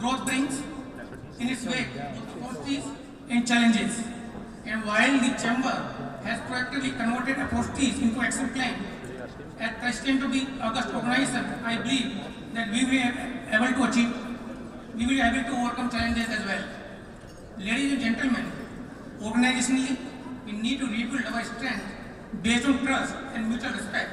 Growth brings in its wake opportunities and challenges. And while the Chamber has proactively converted opportunities into action plan, as President of the August organization, I believe that we will be able to achieve, we will be able to overcome challenges as well. Ladies and gentlemen, organizationally, we need to rebuild our strength based on trust and mutual respect.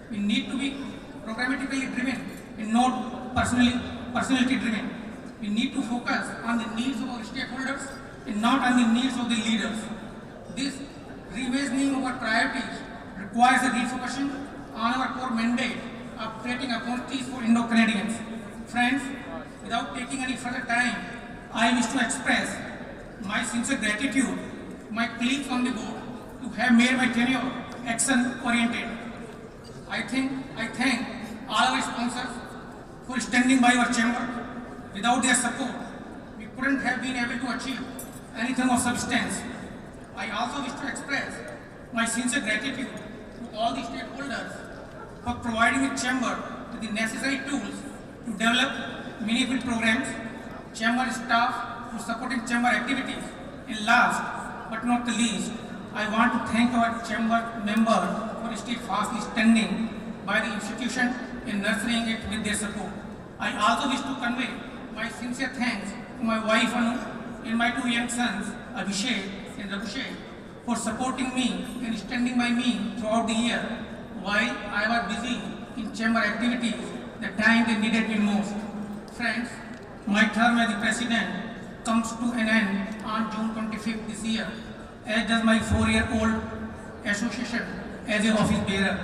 We need to be programmatically driven and not personality driven. We need to focus on the needs of our stakeholders and not on the needs of the leaders. This reimagining of our priorities requires a refocusing on our core mandate of creating opportunities for Indo-Canadians. Friends, without taking any further time, I wish to express my sincere gratitude to my colleagues on the board to have made my tenure action-oriented. I thank all our sponsors for standing by our chamber. Without their support, we couldn't have been able to achieve anything of substance. I also wish to express my sincere gratitude to all the stakeholders for providing the chamber with the necessary tools to develop meaningful programs, chamber staff for supporting chamber activities, and last but not the least, I want to thank our chamber members for steadfastly standing by the institution and nurturing it with their support. I also wish to convey my sincere thanks to my wife Anu and my two young sons Abhishek and Rabhishek for supporting me and standing by me throughout the year while I was busy in chamber activities the time they needed me most. Friends, my term as the president comes to an end on June 25th this year, as does my 4-year-old association as an office bearer.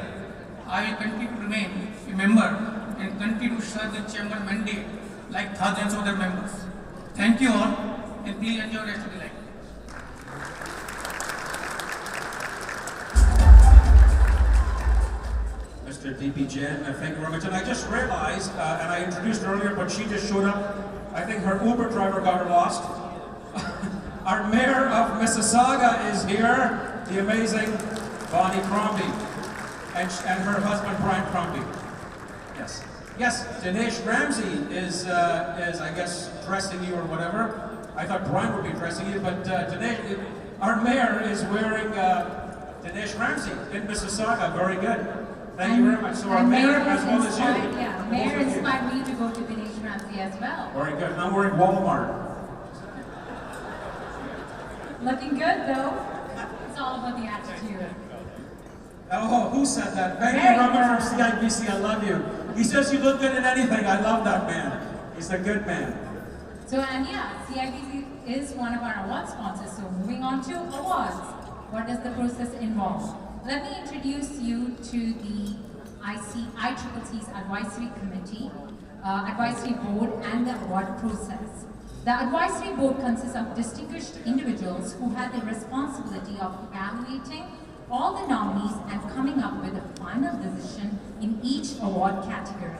I will continue to remain a member and continue to serve the chamber mandate like thousands of other members. Thank you all, and please enjoy the rest of the night. Mr. D.P. Jain, thank you very much. And I just realized, and I introduced her earlier, but she just showed up. I think her Uber driver got her lost. Our mayor of Mississauga is here, the amazing Bonnie Crombie, and her husband Brian Crombie. Yes. Yes, Dinesh Ramsey is I guess, dressing you or whatever. I thought Brian would be dressing you, but Dinesh, our mayor is wearing Dinesh Ramsey in Mississauga. Very good. Thank you very much. So our mayor as well as you. Yeah, mayor inspired me to go to Dinesh Ramsey as well. Very good. And I'm wearing Walmart. Looking good though. It's all about the attitude. Oh, who said that? Thank you, Robert from CIBC. I love you. He says you look good in anything. I love that man. He's a good man. So, and yeah, CIBC is one of our award sponsors. So moving on to awards. What does the process involve? Let me introduce you to the ICCC's Advisory Committee, Advisory Board, and the award process. The Advisory Board consists of distinguished individuals who had the responsibility of evaluating all the nominees and coming up with a final decision in each award category.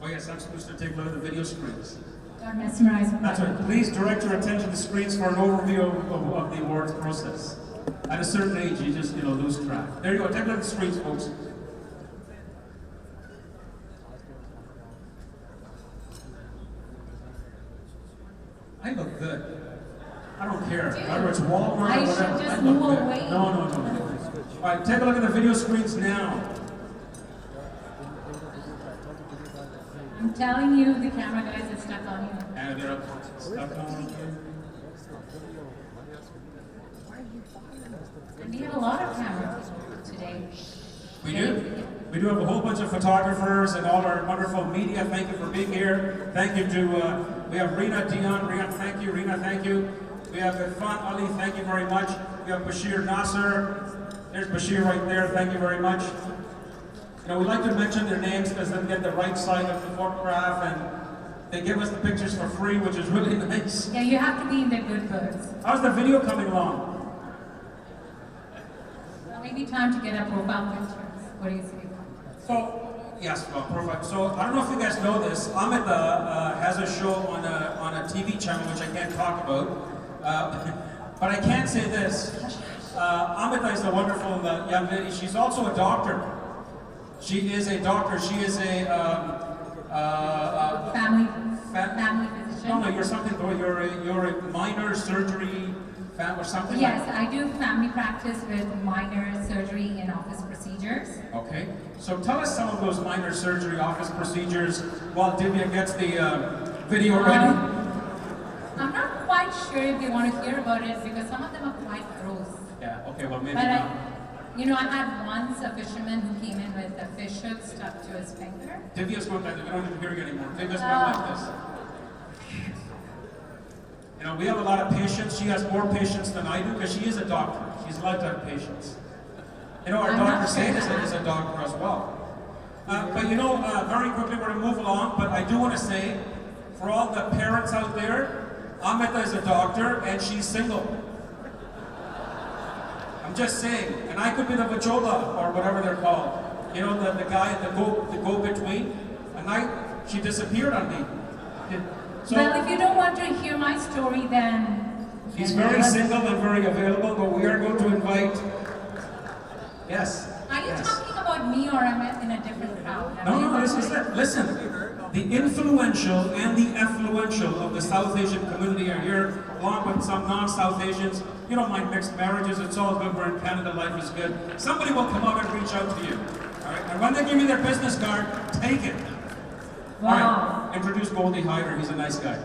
Oh yes, I'm supposed to take a look at the video screens. Got mesmerized. That's right. Please direct your attention to the screens for an overview of the awards process. At a certain age, you just lose track. There you go. Take a look at the screens, folks. I look good. I don't care. Whether it's Walmart or I whatever. should just I look move good. away. No. All right, take a look at the video screens now. I'm telling you, the camera guys are stuck on you. And they're stuck on you. And we have a lot of cameras today. We do. We do have a whole bunch of photographers and all our wonderful media. Thank you for being here. Thank you to, we have Rina Dion. Rina, thank you. Rina, thank you. We have Irfan Ali. Thank you very much. We have Bashir Nasser. There's Bashir right there. Thank you very much. We like to mention their names because then get the right side of the photograph, and they give us the pictures for free, which is really nice. Yeah, you have to be in the good books. How's the video coming along? Well, maybe time to get a profile pictures. What do you say? So, yes, well, perfect. So, I don't know if you guys know this. Amit has a show on a TV channel, which I can't talk about. But I can say this. Amita is a wonderful young lady. She's also a doctor. She is a doctor. She is a or something, or you're a minor surgery fan or something? Yes, I do family practice with minor surgery in office procedures. Okay, so tell us some of those minor surgery office procedures while Divya gets the video ready. I'm not quite sure if you want to hear about it because some of them are quite gross. Yeah, okay, well maybe But not. you know, I had once a fisherman who came in with a fish hook stuck to his finger. Divya's going back, we don't need to hear you anymore. Divya's going like this. You know, we have a lot of patience. She has more patience than I do because she is a doctor. She's allowed to have patience. You know, our Dr. Sain is a doctor as well. But you know, very quickly we're going to move along, but I do want to say, for all the parents out there, Amita is a doctor and she's single. I'm just saying, and I could be the vachola or whatever they're called. You know, the guy, the go-between. A night, she disappeared on me. So, well, if you don't want to hear my story, then... She's very single and very available, but we are going to invite... Yes. Are you talking about me or am I in a different crowd? No, this is it. Listen, the influential and the affluential of the South Asian community are here, along with some non-South Asians. You don't mind mixed marriages, it's all good. We're in Canada, life is good. Somebody will come out and reach out to you. All right? And when they give you their business card, take it. Wow. All right, introduce Goldie Hyder, he's a nice guy.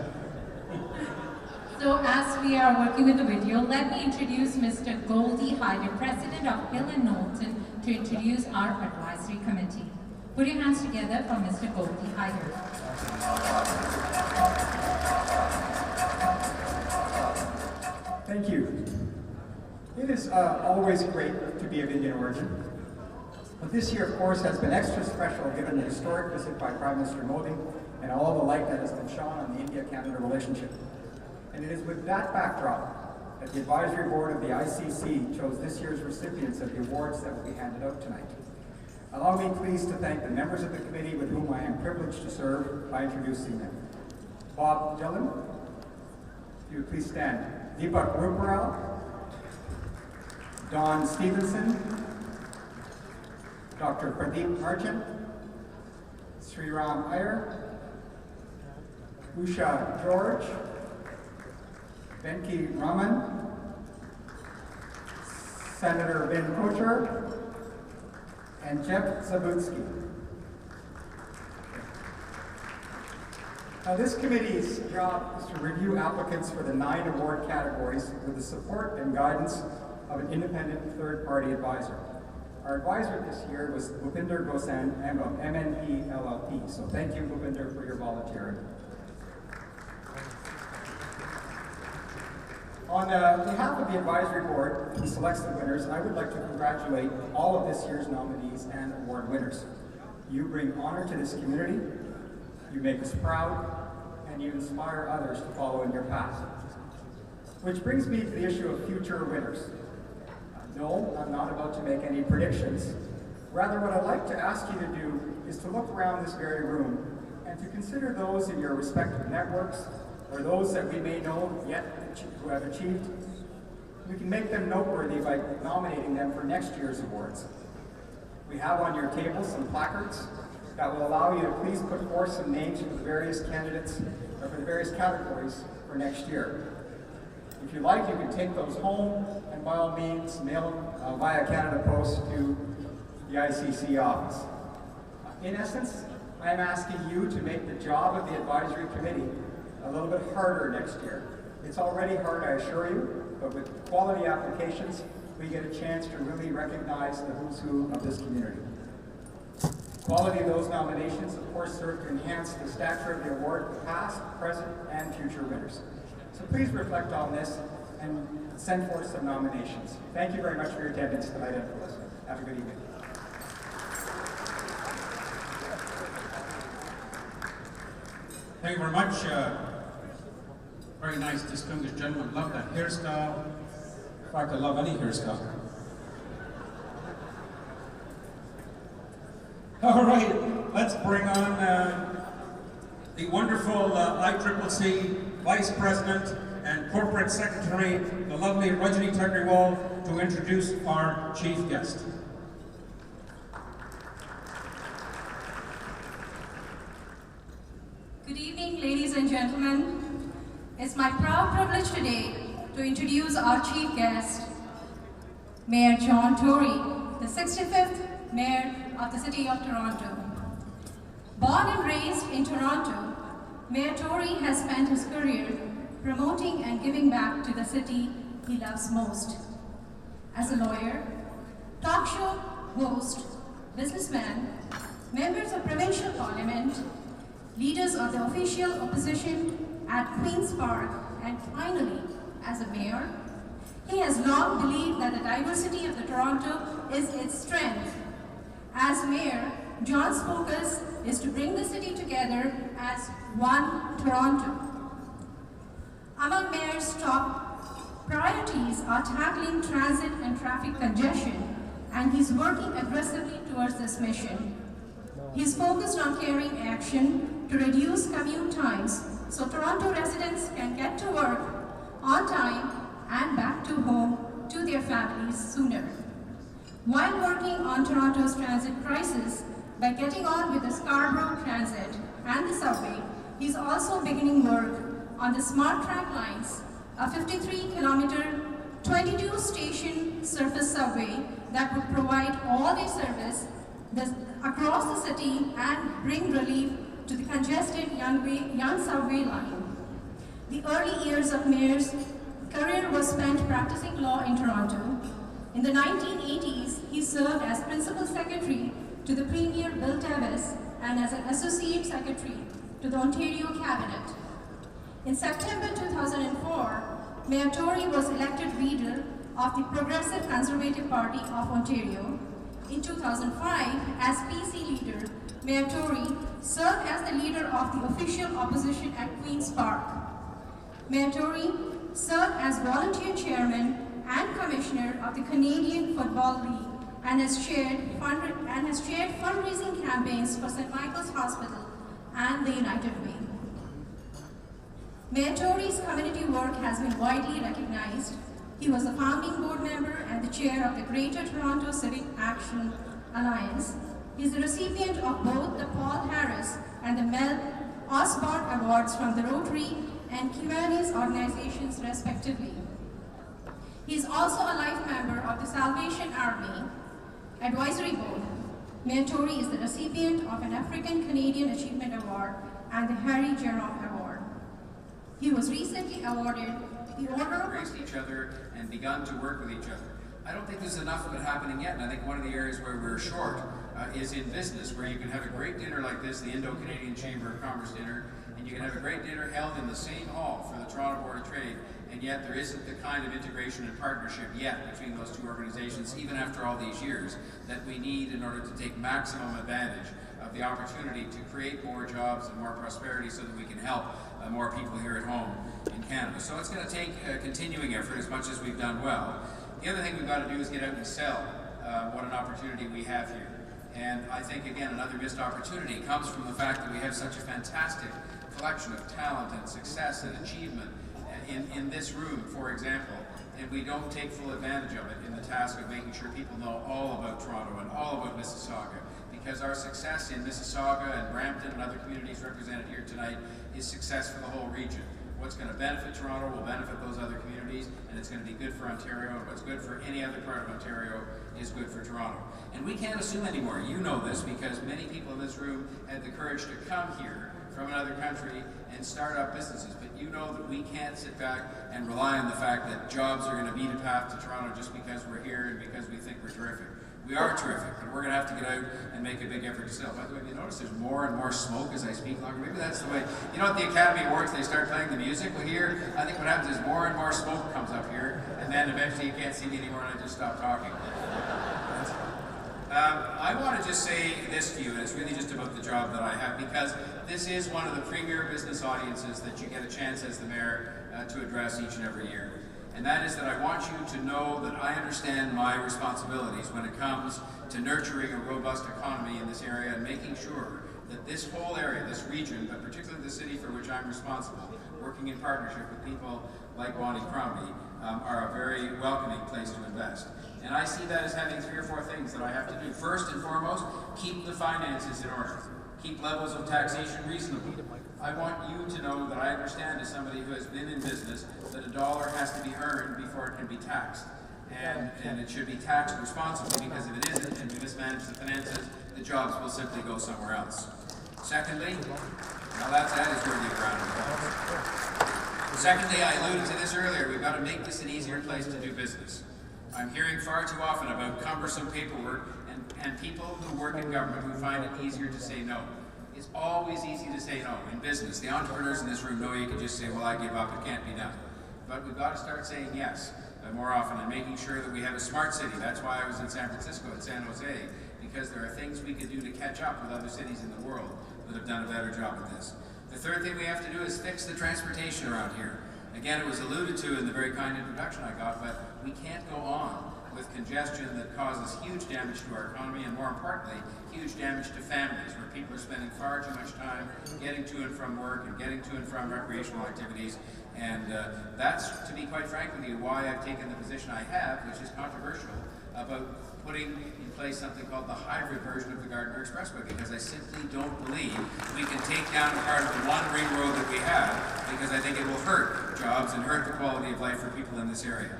So as we are working with the video, let me introduce Mr. Goldie Hyder, President of Hill and Knowlton, to introduce our advisory committee. Put your hands together for Mr. Goldie Hyder. Thank you. It is always great to be of Indian origin. But this year, of course, has been extra special given the historic visit by Prime Minister Modi and all the light that has been shone on the India-Canada relationship. And it is with that backdrop that the Advisory Board of the ICC chose this year's recipients of the awards that will be handed out tonight. Allow me please to thank the members of the committee with whom I am privileged to serve by introducing them. Bob Dillon, if you would please stand. Deepak Ruparel, Don Stevenson, Dr. Pradeep Arjun, Sriram Iyer, Usha George, Venki Raman, Senator Vin Kocher, and Jeff Zabutsky. Now, this committee's job is to review applicants for the 9 award categories with the support and guidance of an independent third-party advisor. Our advisor this year was Bhupinder Gosan of MNP LLP, so thank you, Bhupinder, for your volunteering. On behalf of the advisory board who selects the winners, I would like to congratulate all of this year's nominees and award winners. You bring honor to this community, you make us proud, and you inspire others to follow in your path. Which brings me to the issue of future winners. No, I'm not about to make any predictions. Rather, what I'd like to ask you to do is to look around this very room and to consider those in your respective networks or those that we may know yet who have achieved. We can make them noteworthy by nominating them for next year's awards. We have on your table some placards that will allow you to please put forth some names for the various candidates or for the various categories for next year. If you like, you can take those home and by all means mail them via Canada Post to the ICC office. In essence, I am asking you to make the job of the advisory committee a little bit harder next year. It's already hard, I assure you, but with quality applications, we get a chance to really recognize the who's who of this community. Quality of those nominations, of course, serve to enhance the stature of the award for past, present, and future winners. So please reflect on this and send forth some nominations. Thank you very much for your attendance tonight and for listening. Have a good evening. Thank you very much. Very nice, distinguished gentleman. Love that hairstyle. In fact, I love any hairstyle. All right, let's bring on the wonderful ICCC Vice President and Corporate Secretary, the lovely Rajni Takriwal, to introduce our chief guest. Good evening, ladies and gentlemen. It's my proud privilege today to introduce our chief guest, Mayor John Tory, the 65th Mayor of the City of Toronto. Born and raised in Toronto, Mayor Tory has spent his career promoting and giving back to the city he loves most. As a lawyer, talk show host, businessman, members of provincial parliament, leaders of the official opposition at Queen's Park, and finally, as a mayor, he has long believed that the diversity of the Toronto is its strength. As mayor, John's focus is to bring the city together as one Toronto. Among mayor's top priorities are tackling transit and traffic congestion, and he's working aggressively towards this mission. He's focused on carrying action to reduce commute times so Toronto residents can get to work on time and back to home to their families sooner. While working on Toronto's transit crisis by getting on with the Scarborough Transit and the subway, he's also beginning work on the Smart Track lines, a 53-kilometer, 22-station surface subway that would provide all-day service across the city and bring relief to the congested young subway line. The early years of Mayor's career was spent practicing law in Toronto. In the 1980s, he served as Principal Secretary to the Premier Bill Davis and as an Associate Secretary to the Ontario Cabinet. In September 2004, Mayor Tory was elected leader of the Progressive Conservative Party of Ontario. In 2005, as PC leader, Mayor Tory served as the leader of the official opposition at Queen's Park. Mayor Tory served as volunteer chairman and commissioner of the Canadian Football League and has chaired fundraising campaigns for St. Michael's Hospital and the United Way. Mayor Tory's community work has been widely recognized. He was a founding board member and the chair of the Greater Toronto Civic Action Alliance. He is the recipient of both the Paul Harris and the Mel Osborne Awards from the Rotary and Kiwanis organizations, respectively. He is also a life member of the Salvation Army Advisory Board. Mayor Tory is the recipient of an African Canadian Achievement Award and the Harry Jerome Award. He was recently awarded the Order of embraced each other and begun to work with each other. I don't think there's enough of it happening yet, and I think one of the areas where we're short is in business, where you can have a great dinner like this, the Indo-Canadian Chamber of Commerce dinner, and you can have a great dinner held in the same hall for the Toronto Board of Trade, and yet there isn't the kind of integration and partnership yet between those two organizations, even after all these years, that we need in order to take maximum advantage of the opportunity to create more jobs and more prosperity so that we can help more people here at home in Canada. So it's going to take a continuing effort as much as we've done well. The other thing we've got to do is get out and sell what an opportunity we have here. And I think, again, another missed opportunity comes from the fact that we have such a fantastic collection of talent and success and achievement in this room, for example, and we don't take full advantage of it in the task of making sure people know all about Toronto and all about Mississauga, because our success in Mississauga and Brampton and other communities represented here tonight is success for the whole region. What's going to benefit Toronto will benefit those other communities, and it's going to be good for Ontario, and what's good for any other part of Ontario is good for Toronto. And we can't assume anymore. You know this because many people in this room had the courage to come here from another country and start up businesses, but you know that we can't sit back and rely on the fact that jobs are going to beat a path to Toronto just because we're here and because we think we're terrific. We are terrific, but we're going to have to get out and make a big effort to sell. By the way, have you noticed there's more and more smoke as I speak longer? Maybe that's the way. You know, at the Academy Awards, they start playing the music. Well, here, I think what happens is more and more smoke comes up here, and then eventually you can't see me anymore and I just stop talking. I want to just say this to you, and it's really just about the job that I have, because this is one of the premier business audiences that you get a chance as the mayor to address each and every year. And that is that I want you to know that I understand my responsibilities when it comes to nurturing a robust economy in this area and making sure that this whole area, this region, but particularly the city for which I'm responsible, working in partnership with people like Bonnie Crombie, are a very welcoming place to invest. And I see that as having 3 or 4 things that I have to do. First and foremost, keep the finances in order. keep levels of taxation reasonable. I want you to know that I understand, as somebody who has been in business, that a dollar has to be earned before it can be taxed. And it should be taxed responsibly, because if it isn't and we mismanage the finances, the jobs will simply go somewhere else. Secondly, now that is worthy of round of applause. Secondly, I alluded to this earlier, we've got to make this an easier place to do business. I'm hearing far too often about cumbersome paperwork and people who work in government who find it easier to say no. It's always easy to say no in business. The entrepreneurs in this room know you can just say, well, I give up, it can't be done. But we've got to start saying yes more often and making sure that we have a smart city. That's why I was in San Francisco and San Jose, because there are things we could do to catch up with other cities in the world that have done a better job at this. The third thing we have to do is fix the transportation around here. Again, it was alluded to in the very kind introduction I got, but we can't go on with congestion that causes huge damage to our economy and, more importantly, huge damage to families, where people are spending far too much time getting to and from work and getting to and from recreational activities. And that's, to be quite frank with you, why I've taken the position I have, which is controversial, about putting in place something called the hybrid version of the Gardiner Expressway, because I simply don't believe we can take down part of the one ring road that we have, because I think it will hurt jobs and hurt the quality of life for people in this area.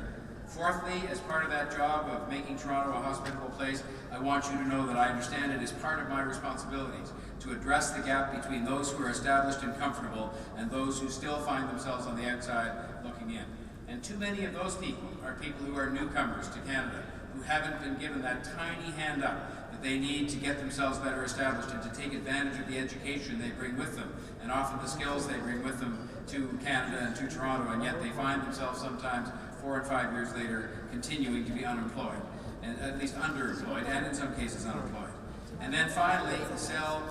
Fourthly, as part of that job of making Toronto a hospitable place, I want you to know that I understand it is part of my responsibilities to address the gap between those who are established and comfortable and those who still find themselves on the outside looking in. And too many of those people are people who are newcomers to Canada, who haven't been given that tiny hand up that they need to get themselves better established and to take advantage of the education they bring with them, and often the skills they bring with them to Canada and to Toronto, and yet they find themselves sometimes 4 and 5 years later continuing to be unemployed, and at least underemployed, and in some cases unemployed. And then finally, sell.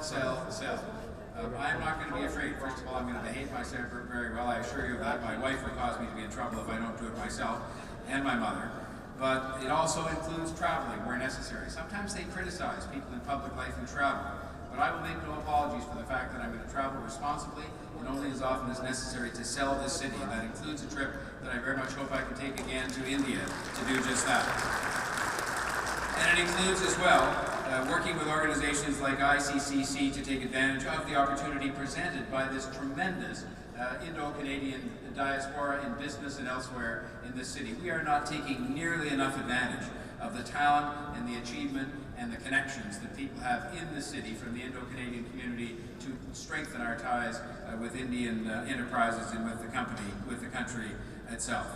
I'm not going to be afraid. First of all, I'm going to behave myself very well. I assure you of that. My wife will cause me to be in trouble if I don't do it myself, and my mother. But it also includes traveling where necessary. Sometimes they criticize people in public life who travel, but I will make no apologies for the fact that I'm going to travel responsibly and only as often as necessary to sell this city. And that includes a trip that I very much hope I can take again to India to do just that. And it includes as well working with organizations like ICCC to take advantage of the opportunity presented by this tremendous Indo-Canadian diaspora in business and elsewhere in this city. We are not taking nearly enough advantage of the talent and the achievement and the connections that people have in the city from the Indo-Canadian community to strengthen our ties with Indian enterprises and with the country itself.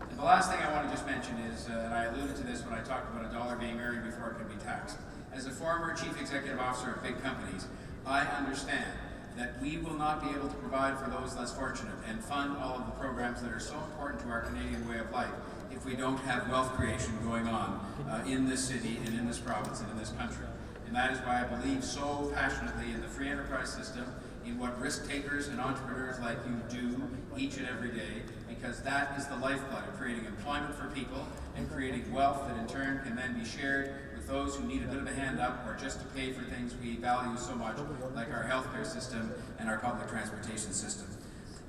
And the last thing I want to just mention is, and I alluded to this when I talked about a dollar being earned before it can be taxed. As a former chief executive officer of big companies, I understand that we will not be able to provide for those less fortunate and fund all of the programs that are so important to our Canadian way of life if we don't have wealth creation going on in this city and in this province and in this country. And that is why I believe so passionately in the free enterprise system, in what risk takers and entrepreneurs like you do each and every day, because that is the lifeblood of creating employment for people and creating wealth that in turn can then be shared with those who need a bit of a hand up or just to pay for things we value so much, like our healthcare system and our public transportation system.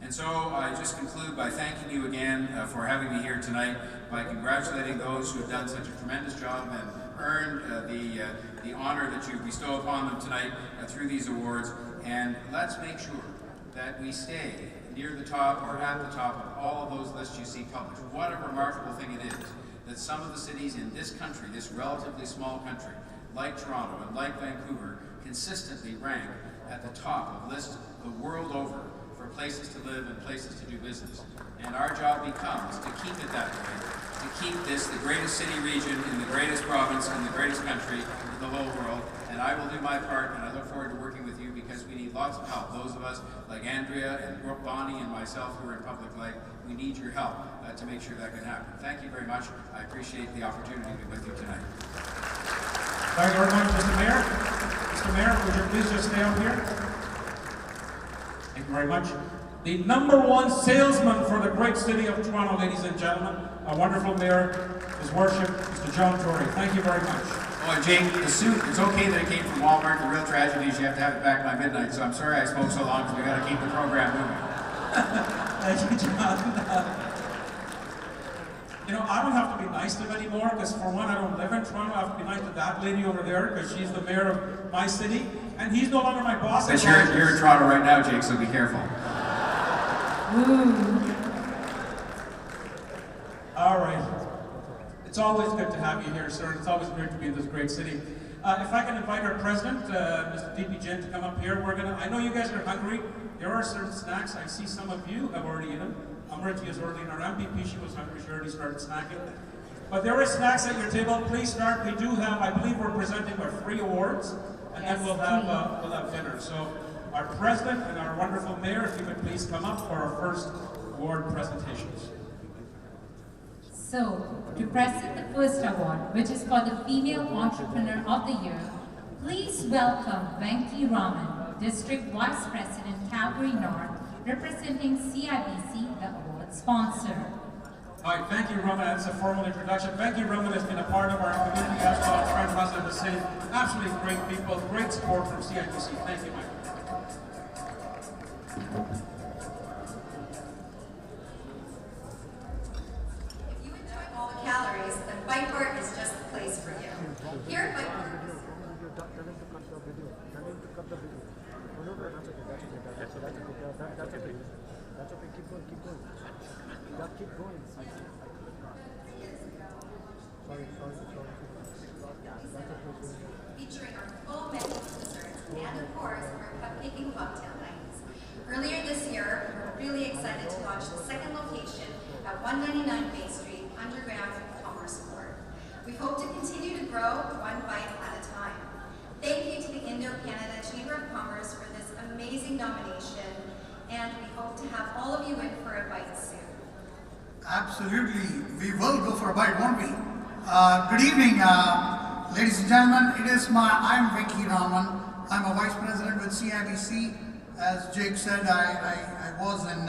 And so I just conclude by thanking you again for having me here tonight, by congratulating those who have done such a tremendous job and earned the honor that you bestow upon them tonight through these awards. And let's make sure that we stay near the top or at the top of all of those lists you see published. What a remarkable thing it is that some of the cities in this country, this relatively small country, like Toronto and like Vancouver, consistently rank at the top of lists the world over for places to live and places to do business. And our job becomes to keep it that way, to keep this the greatest city region in the greatest province in the greatest country in the whole world. And I will do my part, and I look forward to working with you because we need lots of help. Those of us like Andrea and Bonnie and myself who are in public life, we need your help to make sure that can happen. Thank you very much. I appreciate the opportunity to be with you tonight. Thank you very much, Mr. Mayor. Mr. Mayor, would you please just stay up here? Thank you very much. The #1 salesman for the great city of Toronto, ladies and gentlemen, our wonderful mayor, His Worship, Mr. John Tory. Thank you very much. Oh, and Jake, the suit, it's okay that it came from Walmart. The real tragedy is you have to have it back by midnight, so I'm sorry I spoke so long because we got to keep the program moving. Thank you, John. You know, I don't have to be nice to him anymore because, for one, I don't live in Toronto. I have to be nice to that lady over there because she's the mayor of my city. and he's no longer my boss. But you're in Toronto right now, Jake, so be careful. All right. It's always good to have you here, sir. It's always great to be in this great city. If I can invite our president, Mr. D.P. Jen, to come up here. I know you guys are hungry. There are certain snacks. I see some of you have already eaten. Amriti is already in our MPP. She was hungry. She already started snacking. But there are snacks at your table. Please start. We do have, I believe we're presenting our 3 awards, and then we'll have dinner. So our president and our wonderful mayor, if you could please come up for our first award presentations. So, to present the first award, which is for the Female Entrepreneur of the Year, please welcome Venki Raman, District Vice President, Calgary North, representing CIBC, the award sponsor. All right, thank you, Raman. That's a formal introduction. Venki Raman has been a part of our community as well, friend of us in the city. Absolutely great people, great support from CIBC. Thank you, Mike. Calories, then Whiteboard is just the place for you. Here at Whiteboard, featuring our full menu of desserts and of course our cupcake and cocktail nights. Earlier this year, we were really excited to launch the second location at 199 Bay Street, underground Commerce Court. We hope to continue to grow one bite at a time. Thank you to the Indo-Canada Chamber of Commerce for this amazing nomination, and we hope to have all of you in for a bite soon. Absolutely, we will go for a bite, won't we? Good evening, ladies and gentlemen. I'm Venki Raman. I'm a Vice President with CIBC. As Jake said, I was in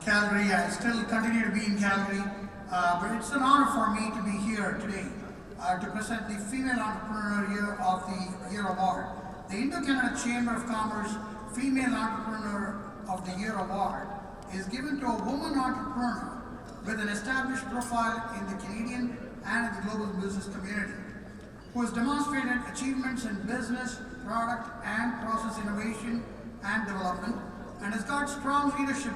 Calgary. I still continue to be in Calgary. But it's an honor for me to be here today to present the Female Entrepreneur of the Year Award. The Indo-Canada Chamber of Commerce Female Entrepreneur of the Year Award is given to a woman entrepreneur with an established profile in the Canadian and in the global business community, who has demonstrated achievements in business, product, and process innovation and development, and has got strong leadership